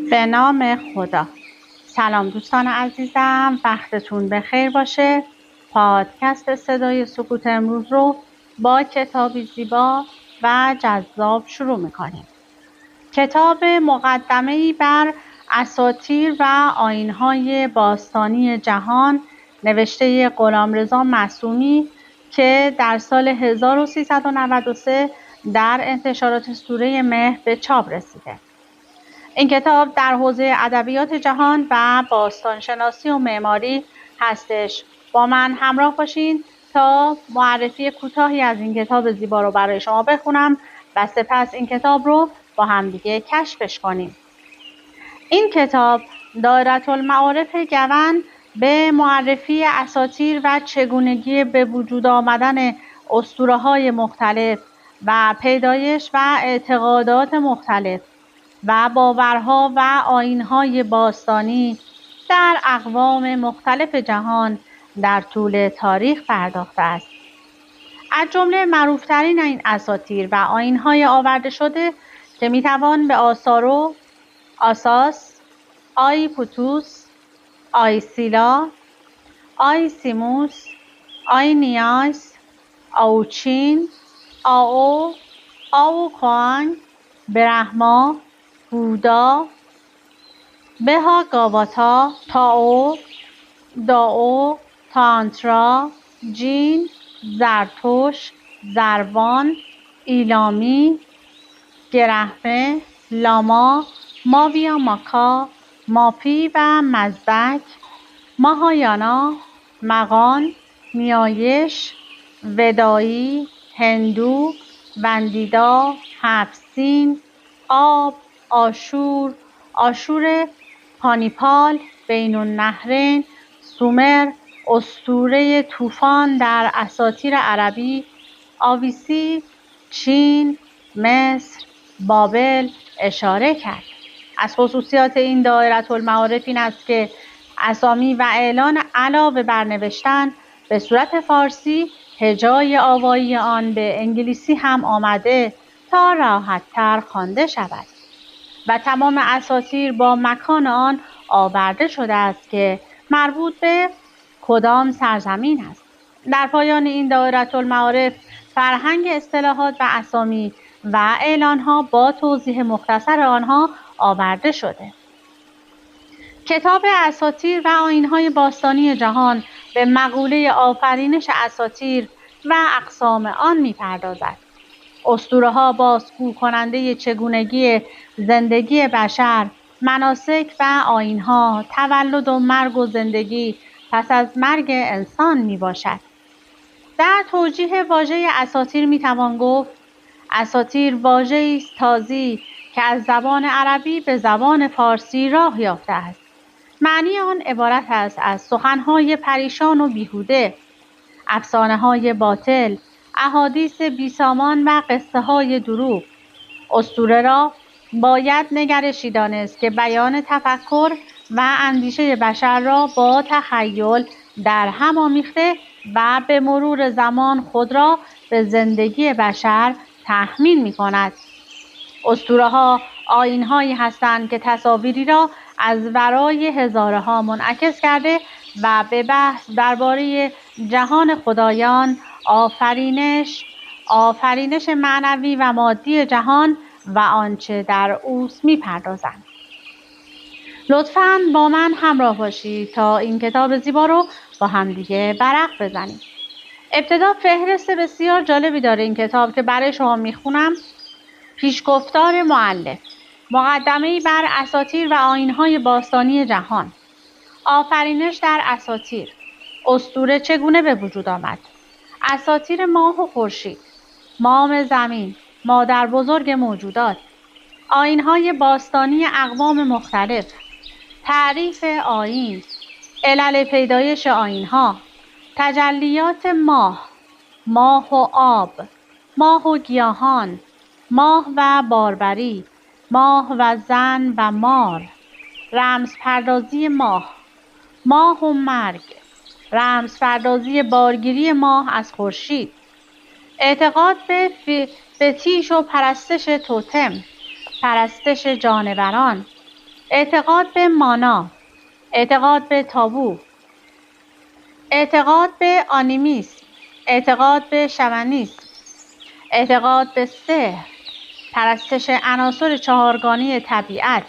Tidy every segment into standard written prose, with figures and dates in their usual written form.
به نام خدا. سلام دوستان عزیزم، وقتتون بخیر باشه. پادکست صدای سکوت امروز رو با کتابی زیبا و جذاب شروع میکنیم. کتاب مقدمه‌ای بر اساطیر و آیین‌های باستانی جهان نوشته غلامرضا معصومی که در سال 1393 در انتشارات سوره مهر به چاپ رسیده. این کتاب در حوزه ادبیات جهان و باستانشناسی و معماری هستش. با من همراه باشین تا معرفی کوتاهی از این کتاب زیبا رو برای شما بخونم و سپس این کتاب رو با همدیگه کشفش کنیم. این کتاب دایرةالمعارف گون به معرفی اساطیر و چگونگی به وجود آمدن اسطوره‌های مختلف و پیدایش و اعتقادات مختلف و باورها و آیین‌های باستانی در اقوام مختلف جهان در طول تاریخ پرداخته است. از جمله معروف‌ترین این اساطیر و آیین‌های آورده شده که می‌توان به آسارو، آساس، آی پوتوس، آی سیلا، آی سیموس، آی نیاس، آوچین، آو کوانگ، برهما، بودا، بها گاواتا، تائو، دائو، تانترا، جین، زرتوش، زربان، ایلامی، گرهمه، لاما، ماویا ماکا، ماپی و مزدک، ماهایانا، مغان، نیایش، ودایی، هندو، وندیدا، هفسین، آب، آشور پانیپال، بین النهرین، سومر، اسطوره طوفان در اساطیر عربی، آویسی، چین، مصر، بابل اشاره کرد. از خصوصیات این دایرةالمعارف این است که اسامی و اعلان علاوه بر نوشتن به صورت فارسی هجای آوایی آن به انگلیسی هم آمده تا راحت‌تر خوانده شود و تمام اساطیر با مکان آن آورده شده است که مربوط به کدام سرزمین است. در پایان این دایرةالمعارف فرهنگ اصطلاحات و اسامی و اعلان‌ها با توضیح مختصر آنها آورده شده. کتاب اساطیر و آیین‌های باستانی جهان به مقوله آفرینش اساطیر و اقسام آن می‌پردازد. اسطوره‌ها بازگو کننده چگونگی زندگی بشر، مناسک و آیین‌ها، تولد و مرگ و زندگی پس از مرگ انسان میباشد. در توجیه واژه اساطیر میتوان گفت اساطیر واژه‌ای است تازی که از زبان عربی به زبان فارسی راه یافته است. معنی آن عبارت است از سخن‌های پریشان و بیهوده، افسانه‌های باطل، احادیث بیسامان و قصه‌های دروغ. اسطوره را باید نگرشی دانست که بیان تفکر و اندیشه بشر را با تخیل در هم آمیخته و به مرور زمان خود را به زندگی بشر تحمیل می‌کند. اسطوره‌ها آیین‌هایی هستند که تصاویری را از ورای هزاره‌ها منعکس کرده و به بحث درباره جهان خدایان، آفرینش معنوی و مادی جهان و آنچه در اوست می‌پردازند. لطفاً با من همراه باشید تا این کتاب زیبا رو با همدیگه ورق بزنیم. ابتدا فهرست بسیار جالبی داره این کتاب که برای شما میخونم. پیشگفتار مؤلف، مقدمه‌ای بر اساطیر و آیین‌های باستانی جهان، آفرینش در اساطیر، اسطوره چگونه به وجود آمد، اساطیر ماه و خورشید، مام زمین، مادر بزرگ موجودات، آیین‌های باستانی اقوام مختلف، تعریف آیین، علل پیدایش آیین‌ها، تجلیات ماه و آب، ماه و گیاهان، ماه و باربری، ماه و زن و مار، رمزپردازی ماه و مرگ، رمزپردازی بارگیری ماه از خورشید، اعتقاد به فتیش و پرستش توتم، پرستش جانوران، اعتقاد به مانا، اعتقاد به تابو، اعتقاد به آنیمیسم، اعتقاد به شمنیسم، اعتقاد به سحر، پرستش عناصر چهارگانه طبیعت،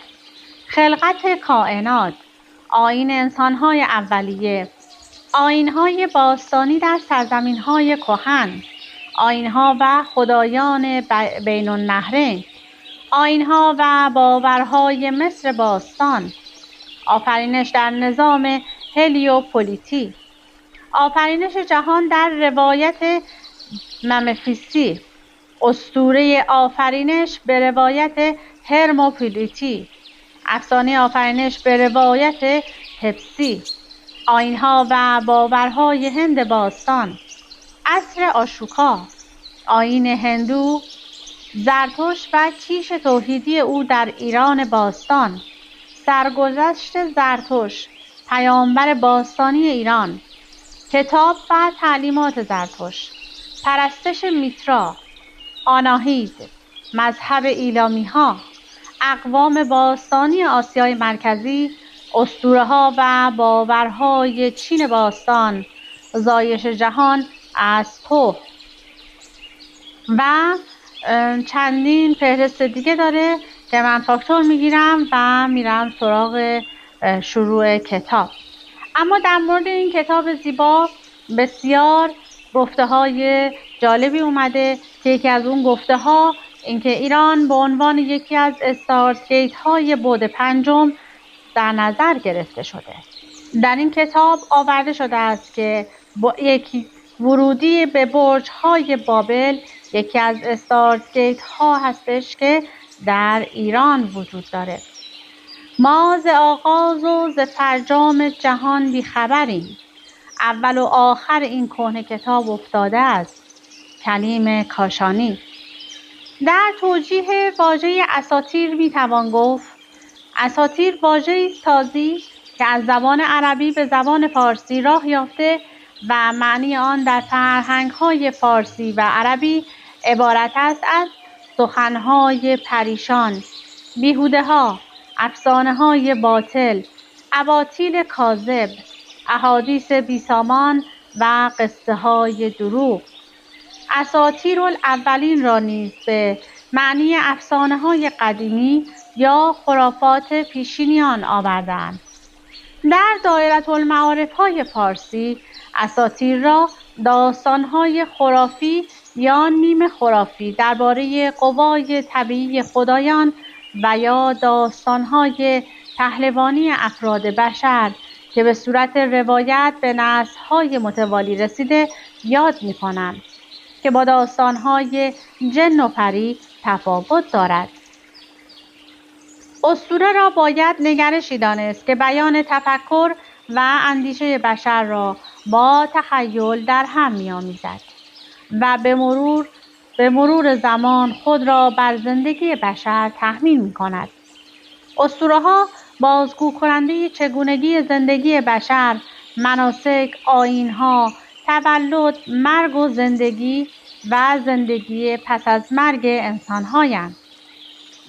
خلقت کائنات، آیین انسان‌های اولیه، آیین‌های باستانی در سرزمین‌های کهن، آیین‌ها و خدایان بین النهرین، آیین‌ها و باورهای مصر باستان، آفرینش در نظام هلیوپولیتی، آفرینش جهان در روایت ممفیسی، اسطوره آفرینش به روایت هرموپولیتی، افسانه آفرینش به روایت هپسی، آیین‌ها و باورهای هند باستان، عصر آشوکا، آیین هندو، زرتشت و کیش توحیدی او در ایران باستان، سرگذشت زرتشت، پیامبر باستانی ایران، کتاب و تعلیمات زرتشت، پرستش میترا، آناهید، مذهب ایلامی‌ها، اقوام باستانی آسیای مرکزی، اسطوره‌ها و باورهای چین باستان، زایش جهان از تو و چندین فهرست دیگه داره که من فاکتور میگیرم و میرم سراغ شروع کتاب. اما در مورد این کتاب زیبا بسیار گفته های جالبی اومده که یکی از اون گفته ها اینکه ایران به عنوان یکی از استارت گیت های بعد پنجم در نظر گرفته شده. در این کتاب آورده شده است که یکی ورودی به برج های بابل یکی از استارت گیت ها هستش که در ایران وجود داره. ما ز آغاز و ز فرجام جهان بیخبریم، اول و آخر این کهنه کتاب افتاده است. کلیم کاشانی. در توجیه واژه اساطیر میتوان گفت اساطیر واژه‌ای است تازی که از زبان عربی به زبان فارسی راه یافته و معنی آن در فرهنگ‌های فارسی و عربی عبارت است از سخن‌های پریشان، بیهوده‌ها، افسانه‌های باطل، اباطیل کاذب، احادیث بیسامان و قصه‌های دروغ. اساطیر الاولین را نیز به معنی افسانه‌های قدیمی یا خرافات پیشینیان آوردند. در دایره المعارف‌های فارسی اساطیر را داستان‌های خرافی یا نیمه خرافی درباره قوای طبیعی خدایان و یا داستان‌های پهلوانی افراد بشر که به صورت روایت به نسل‌های متوالی رسیده یاد می‌کنند که با داستان‌های جن و پری تفاوت دارد. اسطوره را باید نگرشی دانست که بیان تفکر و اندیشه بشر را با تخیل در هم می‌آمیزد و به مرور زمان خود را بر زندگی بشر تحمیل می‌کند. اسطوره‌ها بازگو کننده چگونگی زندگی بشر، مناسک، آیین‌ها، تولد، مرگ و زندگی و زندگی پس از مرگ انسان‌هایند.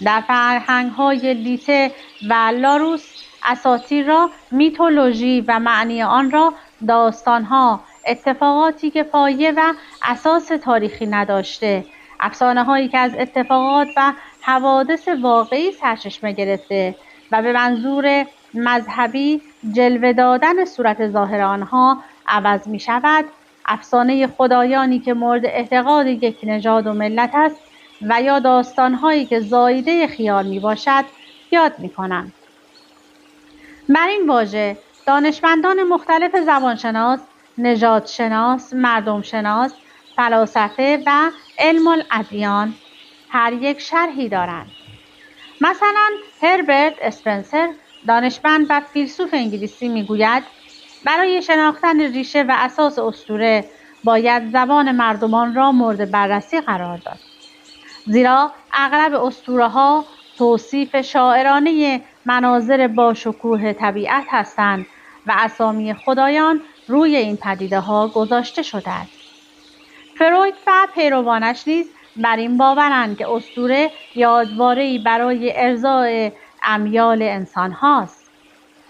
در فرهنگ‌های لیته و لاروس اساطیر را میتولوژی و معنی آن را داستان‌ها، اتفاقاتی که پایه و اساس تاریخی نداشته، افسانه‌هایی که از اتفاقات و حوادث واقعی سرچشمه گرفته و به منظور مذهبی جلوه دادن صورت ظاهر آنها عوض می‌شود، افسانه خدایانی که مورد اعتقاد یک نژاد و ملت است و یا داستان‌هایی که زاییده خیال میباشد یاد می‌کنند. بر این واژه دانشمندان مختلف زبانشناس، نژادشناس، مردمشناس، فلاسفه و علم الادیان هر یک شرحی دارند. مثلا هربرت اسپنسر، دانشمند و فیلسوف انگلیسی میگوید برای شناختن ریشه و اساس اسطوره باید زبان مردمان را مورد بررسی قرار داد. زیرا اغلب اسطوره‌ها توصیف شاعرانه مناظر باشکوه طبیعت هستند و اسامی خدایان روی این پدیده‌ها گذاشته شده است. فروید و پیروانش نیز بر این باورند که اسطوره یادواره‌ای برای ارضاء امیال انسان هاست.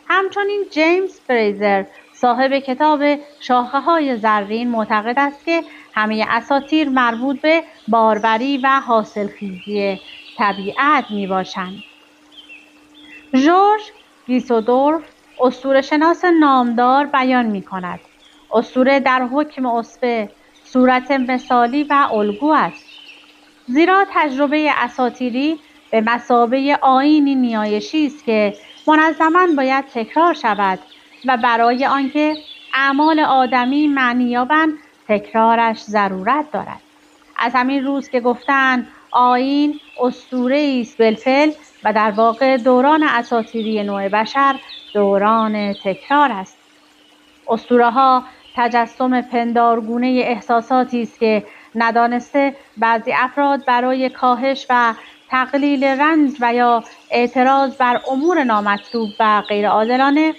همچنین جیمز فریزر صاحب کتاب شاخه‌های زرین معتقد است که همه اساطیر مربوط به باربری و حاصلخیزی طبیعت میباشند. ژورژ گیسودورف اسطوره‌شناس نامدار بیان می‌کند اسطوره در حکم اسوه صورت مثالی و الگو است، زیرا تجربه اساطیری به مثابه آیینی نیایشی است که منظماً باید تکرار شود و برای آنکه اعمال آدمی معنی یابند تکرارش ضرورت دارد. از همین روز که گفتند آیین اسطوره‌ای است بالفعل و در واقع دوران اساطیری نوع بشر دوران تکرار است. اسطوره‌ها تجسم پندارگونه احساساتی است که ندانسته بعضی افراد برای کاهش و تقلیل رنج و یا اعتراض بر امور نامطلوب و غیرعادلانه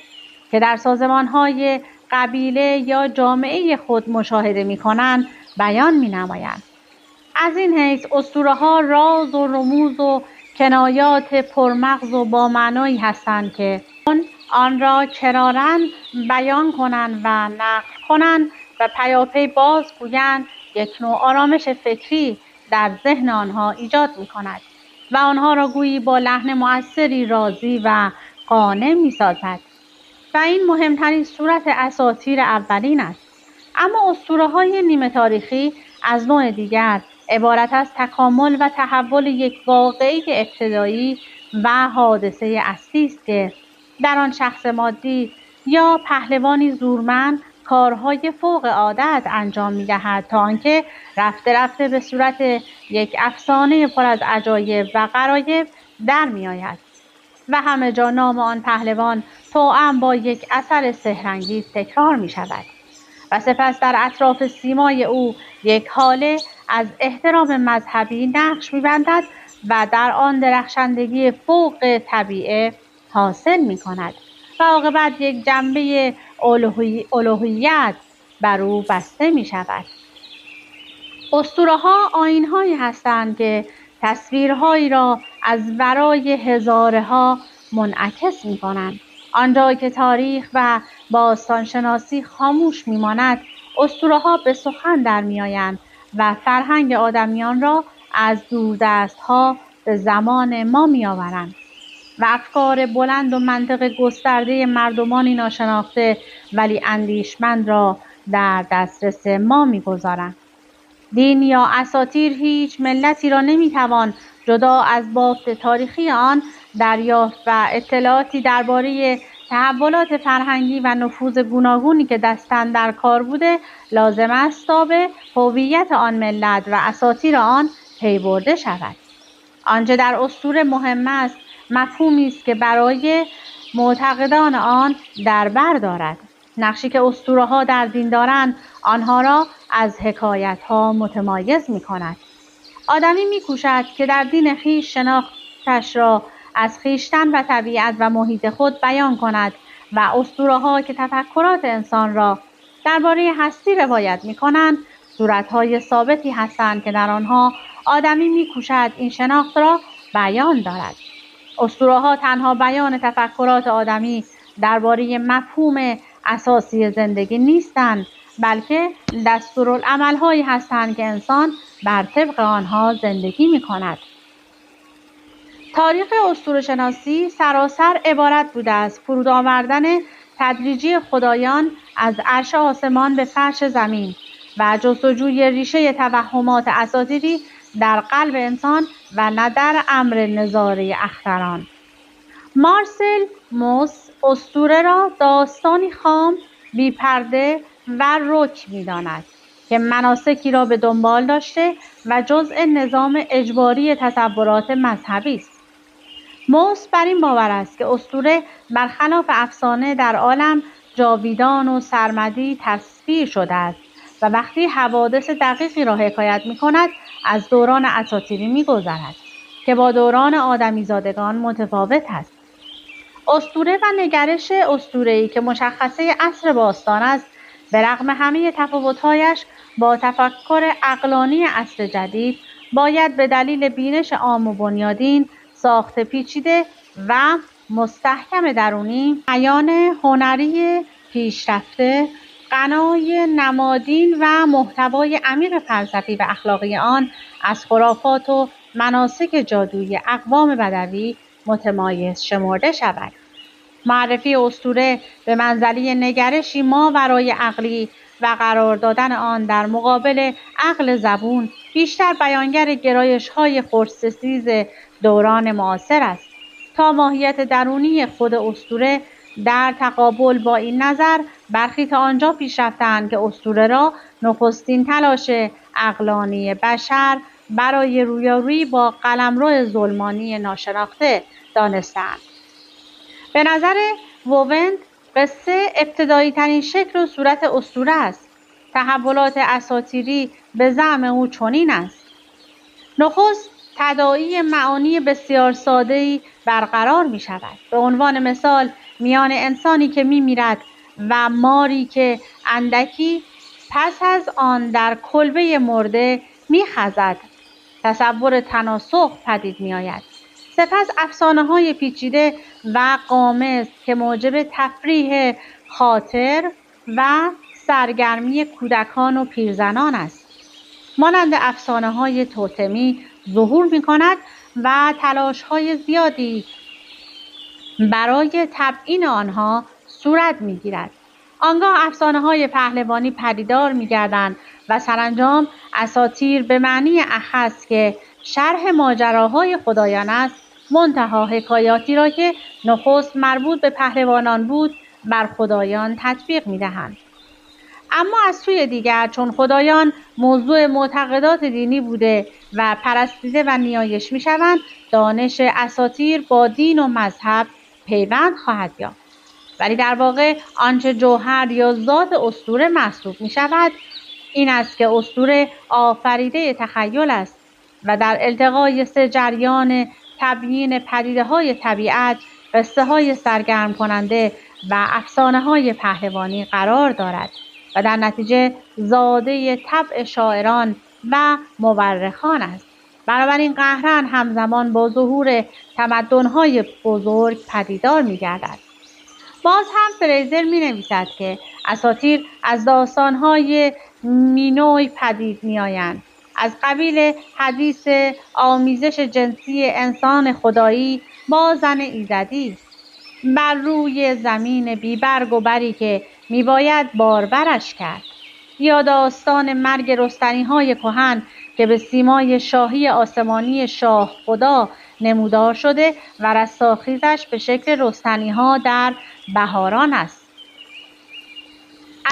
که در سازمان‌های قبیله یا جامعه خود مشاهده می‌کنند بیان می‌نمایند. از این حیث اسطوره‌ها راز و رموز و کنایات پرمغز و با معنایی هستند که آن را کراراً بیان کنند و نقل کنند و پیاپی بازگویند یک نوع آرامش فکری در ذهن آنها ایجاد می‌کند و آنها را گویی با لحن مؤثری راضی و قانع می‌سازد و این مهمترین صورت اساطیر اولین است. اما اسطوره‌های نیمه تاریخی از نوع دیگر عبارت از تکامل و تحول یک واقعه ابتدایی و حادثه اصلی است که در آن شخص مادی یا پهلوانی زورمند کارهای فوق عادت انجام می‌دهد تا آنکه رفته رفته به صورت یک افسانه پر از عجایب و غرایب در می‌آید و همه جا نام آن پهلوان توأم با یک اثر سحرانگیز تکرار می‌شود و سپس در اطراف سیمای او یک هاله از احترام مذهبی نقش می‌بندد و در آن درخشندگی فوق طبیعه حاصل می‌کند و عاقبت یک جنبه الوهیت بر او بسته می‌شود. اسطوره‌ها آیین‌هایی هستند که تصویرهایی را از ورای هزاره‌ها منعکس می‌کنند. آنجا که تاریخ و باستانشناسی خاموش می‌ماند، اسطوره‌ها به سخن در می‌آیند و فرهنگ آدمیان را از دوردست‌ها به زمان ما می‌آورند و افکار بلند و منطق گسترده مردمانی ناشناخته ولی اندیشمند را در دسترس ما می‌گذارند. دین یا اساطیر هیچ ملتی را نمی‌توان جدا از بافت تاریخی آن دریافت و اطلاعاتی درباره تحولات فرهنگی و نفوذ گوناگونی که دستن در کار بوده لازم است تا به هویت آن ملت و اساطیر آن پی برده شود. آنچه در اسطوره مهم است مفهومی است که برای معتقدان آن در بر دارد. نقشی که اسطوره‌ها در دین دارند آنها را از حکایت‌ها متمایز می‌کند. آدمی می‌کوشد که در دین خویش شناختش را از خویشتن و طبیعت و محیط خود بیان کند و اسطوره‌ها که تفکرات انسان را درباره هستی روایت می‌کنند صورت‌های ثابتی هستند که در آنها آدمی می‌کوشد این شناخت را بیان دارد. اسطوره‌ها تنها بیان تفکرات آدمی درباره مفهوم اساسی زندگی نیستند، بلکه دستورالعمل‌هایی هستند که انسان بر طبق آنها زندگی می‌کند. تاریخ اسطوره‌شناسی سراسر عبارت بوده از فرود آوردن تدریجی خدایان از عرش آسمان به فرش زمین و جستجوی ریشه توهمات اساطیری در قلب انسان و نه در امر نظاره اختران. مارسل موس اسطوره را داستانی خام، بی‌پرده و رک می‌داند که مناسکی را به دنبال داشته و جزء نظام اجباری تصورات مذهبی است. موس بر این باور است که اسطوره برخلاف افسانه در عالم جاویدان و سرمدی تصویر شده است و وقتی حوادث دقیقی را حکایت می‌کند از دوران اساطیری می‌گذرد که با دوران آدمیزادگان متفاوت است. اسطوره و نگرش اسطوره‌ای که مشخصه عصر باستان است به رغم همه تفاوت‌هایش با تفکر عقلانی عصر جدید باید به دلیل بینش عام و بنیادین ساخت پیچیده و مستحکم درونی، بیان هنری پیشرفته، غنای نمادین و محتوای عمیق فلسفی و اخلاقی آن از خرافات و مناسک جادویی اقوام بدوی متمایز شمرده شود. معرفی اسطوره به منزله نگرشی ماورای عقلی و قرار دادن آن در مقابل عقل زبون بیشتر بیانگر گرایش‌های خردسیز دوران معاصر است تا ماهیت درونی خود اسطوره. در تقابل با این نظر برخی تا آنجا پیش رفتند که اسطوره را نخستین تلاش عقلانی بشر برای رویارویی با قلمرو ظلمانی ناشناخته دانستند. به نظر ووند قصه ابتدایی ترین شکل و صورت اسطوره است. تحولات اساطیری به زعم او چنین است: نخست تداعی معانی بسیار ساده‌ای برقرار می شود. به عنوان مثال میان انسانی که می میرد و ماری که اندکی پس از آن در کلبه مرده می خزد تصور تناسخ پدید می آید. سپس افسانه‌های پیچیده و غامض که موجب تفریح خاطر و سرگرمی کودکان و پیرزنان است، مانند افسانه‌های توتمی ظهور می‌کند و تلاش‌های زیادی برای تبیین آنها صورت می‌گیرد. آنگاه افسانه‌های پهلوانی پدیدار می‌گردند و سرانجام اساطیر به معنی اخص که شرح ماجراهای خدایان است، منتها حکایاتی را که نخست مربوط به پهلوانان بود بر خدایان تطبیق می‌دهند. اما از سوی دیگر چون خدایان موضوع معتقدات دینی بوده و پرستیده و نیایش می‌شوند، دانش اساطیر با دین و مذهب پیوند خواهد یافت. ولی در واقع آنچه جوهر یا ذات اسطوره محسوب می‌شود این است که اسطوره آفریده تخیل است و در التقای سه جریان تبیین پدیده‌های طبیعت، قصه‌های سرگرم کننده و افسانه‌های پهلوانی قرار دارد و در نتیجه زاده طبع شاعران و مورخان است. بنابراین قهراً همزمان با ظهور تمدن‌های بزرگ پدیدار می‌گردد. باز هم فریزر می‌نویسد که اساطیر از داستان‌های مینوی پدید می‌آیند، از قبیل حدیث آمیزش جنسی انسان خدایی با زن ایزدی بر روی زمین بیبرگ و بری که میباید باربرش کرد، یا داستان مرگ رستنی‌های کهن که به سیمای شاهی آسمانی شاه خدا نمودار شده و رستاخیزش به شکل رستنی‌ها در بهاران است.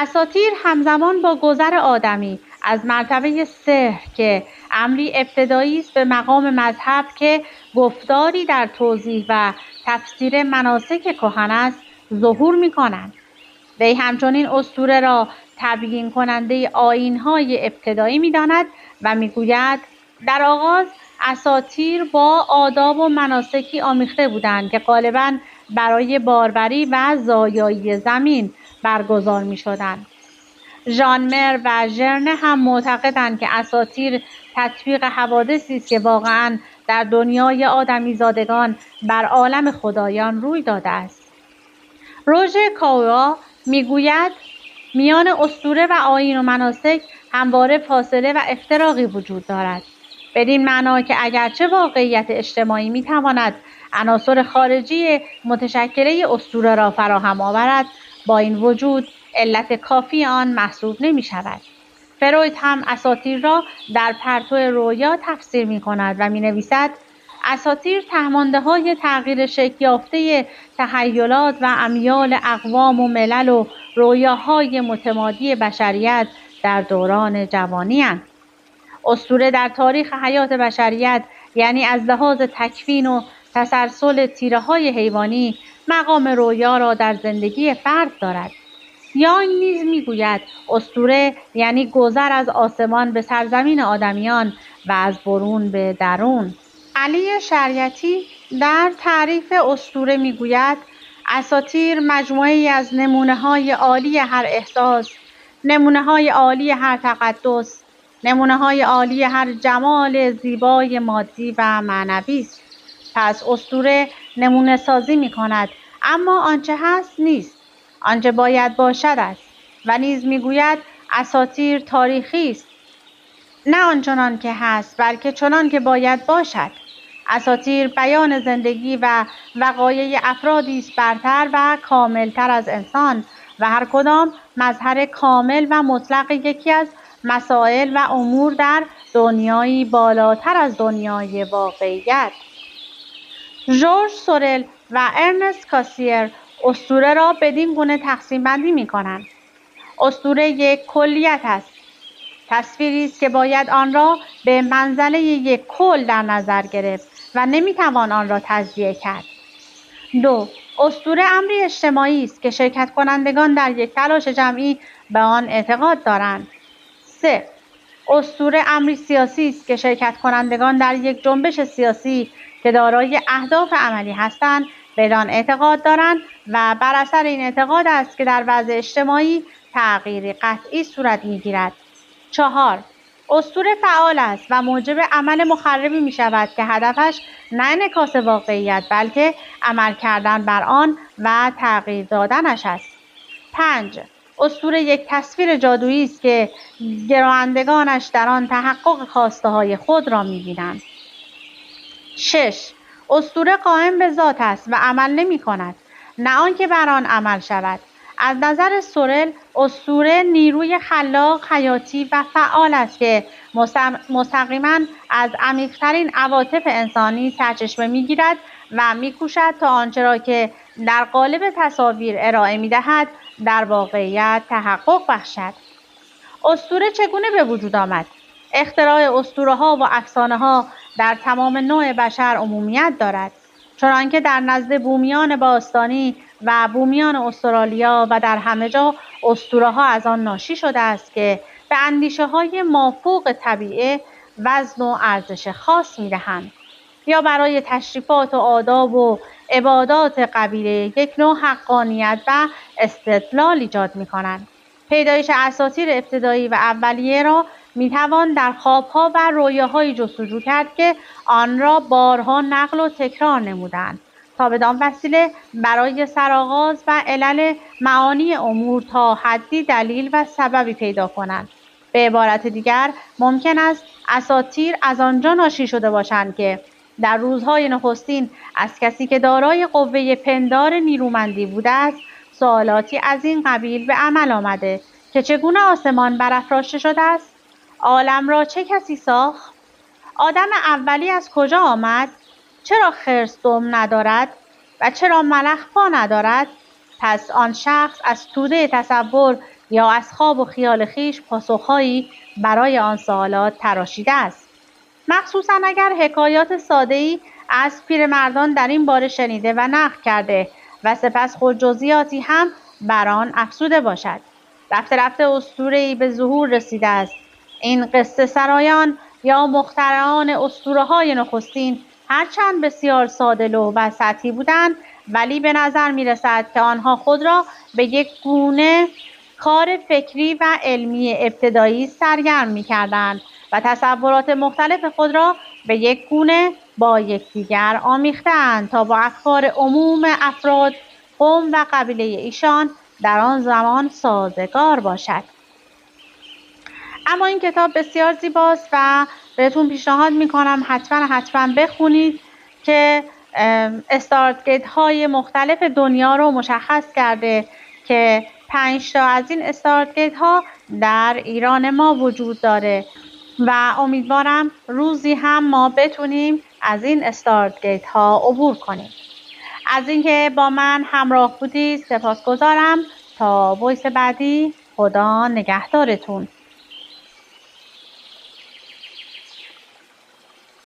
اساطیر همزمان با گذر آدمی از مرتبه سحر که امری ابتدایی است به مقام مذهب که گفتاری در توضیح و تفسیر مناسک کهن است ظهور می‌کنند. وی همچنین اسطوره را تبیین کننده آیین‌های ابتدایی می‌داند و می‌گوید در آغاز اساطیر با آداب و مناسکی آمیخته بودند که غالباً برای باربری و زایایی زمین برگزار می‌شدند. ژانمر و ژرنه هم معتقدند که اساطیر تطبیق حوادثی است که واقعاً در دنیای آدمیزادگان بر عالم خدایان روی داده است. روژر کاوا میگوید میان اسطوره و آیین و مناسک همواره فاصله و افتراقی وجود دارد، بدین معنا که اگرچه واقعیت اجتماعی میتواند عناصر خارجی متشکله اسطوره را فراهم آورد، با این وجود علت کافی آن محسوب نمی شود. فروید هم اساطیر را در پرتو رویا تفسیر می کند و می نویسد اساطیر تهمانده های تغییر شکل یافته تخیلات و امیال اقوام و ملل و رویاهای متمادی بشریت در دوران جوانی اند. اسطوره در تاریخ حیات بشریت، یعنی از لحاظ تکوین و تسلسل تیره های حیوانی، مقام رویا را در زندگی فرد دارد. یانگ نیز میگوید اسطوره یعنی گذر از آسمان به سرزمین آدمیان و از برون به درون. علی شریعتی در تعریف اسطوره میگوید اساطیر مجموعه‌ای از نمونه‌های عالی هر احساس، نمونه‌های عالی هر تقدس، نمونه‌های عالی هر جمال زیبای مادی و معنوی است. پس اسطوره نمونه سازی می کند، اما آنچه هست نیست، آنچه باید باشد است. و نیز می گوید اساطیر تاریخی است، نه آنچنان که هست بلکه چنان که باید باشد. اساطیر بیان زندگی و وقایع افرادی است برتر و کاملتر از انسان و هر کدام مظهر کامل و مطلق یکی از مسائل و امور در دنیایی بالاتر از دنیای واقعیت. ژورژ سورل و ارنست کاسیر اسطوره را بدین گونه تقسیم بندی می کنند. اسطوره یک کلیت است، تصویری است که باید آن را به منزله یک کل در نظر گرفت و نمیتوان آن را تجزیه کرد. 2. اسطوره امری اجتماعی است که شرکت کنندگان در یک تلاش جمعی به آن اعتقاد دارند. 3. اسطوره امری سیاسی است که شرکت کنندگان در یک جنبش سیاسی که دارای اهداف عملی هستند بدان اعتقاد دارند و بر اثر این اعتقاد است که در وضع اجتماعی تغییری قطعی صورت میگیرد. 4. اسطوره فعال است و موجب عمل مخربی می شود که هدفش نه انعکاس واقعیت بلکه عمل کردن بر آن و تغییر دادنش است. 5. اسطوره یک تصویر جادویی است که گرایندگانش در آن تحقق خواسته های خود را می بینند. 6. اسطوره قائم به ذات است و عمل نمی کند، نه آنکه بر آن عمل شود. از نظر سورل اسطوره نیروی خلاق، حیاتی و فعال است که مستقیما از عمیق‌ترین عواطف انسانی سرچشمه می‌گیرد و می‌کوشد تا آنچه را که در قالب تصاویر ارائه می‌دهد در واقعیت تحقق بخشد. اسطوره چگونه به وجود آمد؟ اختراع اسطوره‌ها و افسانه‌ها در تمام نوع بشر عمومیت دارد، چنانکه در نزد بومیان باستانی و بومیان استرالیا و در همه جا اسطوره‌ها از آن ناشی شده است که به اندیشه‌های مافوق طبیعه وزن و ارزش خاص می‌دهند یا برای تشریفات و آداب و عبادات قبیله یک نوع حقانیت و استدلال ایجاد می‌کنند. پیدایش اساطیر ابتدایی و اولیه را می‌توان در خواب‌ها و رویاهایی جستجو کرد که آن را بارها نقل و تکرار نمودند تا بدان وسیله برای سرآغاز و علل معانی امور تا حدی دلیل و سببی پیدا کنند. به عبارت دیگر ممکن است اساطیر از آنجا ناشی شده باشند که در روزهای نخستین از کسی که دارای قوه پندار نیرومندی بوده است سوالاتی از این قبیل به عمل آمده که چگونه آسمان برافراشته شده است؟ عالم را چه کسی ساخت؟ آدم اولی از کجا آمد؟ چرا خرس دم ندارد و چرا ملخ پا ندارد؟ پس آن شخص از توده تصور یا از خواب و خیال خویش پاسخهایی برای آن سوالات تراشیده است. مخصوصاً اگر حکایات ساده‌ای از پیرمردان در این باره شنیده و نقل کرده و سپس خود جزئیاتی هم بر آن افزوده باشد. رفته رفته اسطوره‌ای به ظهور رسیده است. این قصه سرایان یا مخترعان اسطوره‌های نخستین هرچند بسیار ساده‌لوح و سطحی بودند ولی به نظر می‌رسد که آنها خود را به یک گونه کار فکری و علمی ابتدایی سرگرم می‌کردند و تصورات مختلف خود را به یک گونه با یکدیگر آمیخته‌اند تا با افکار عموم افراد قوم و قبیله ایشان در آن زمان سازگار باشد. اما این کتاب بسیار زیباست و بهتون پیشنهاد میکنم حتما بخونید که استارتگیت های مختلف دنیا رو مشخص کرده که 5 تا از این استارتگیت ها در ایران ما وجود داره و امیدوارم روزی هم ما بتونیم از این استارتگیت ها عبور کنیم. از اینکه با من همراه بودید سپاسگزارم. تا وایس بعدی، خدا نگهدارتون.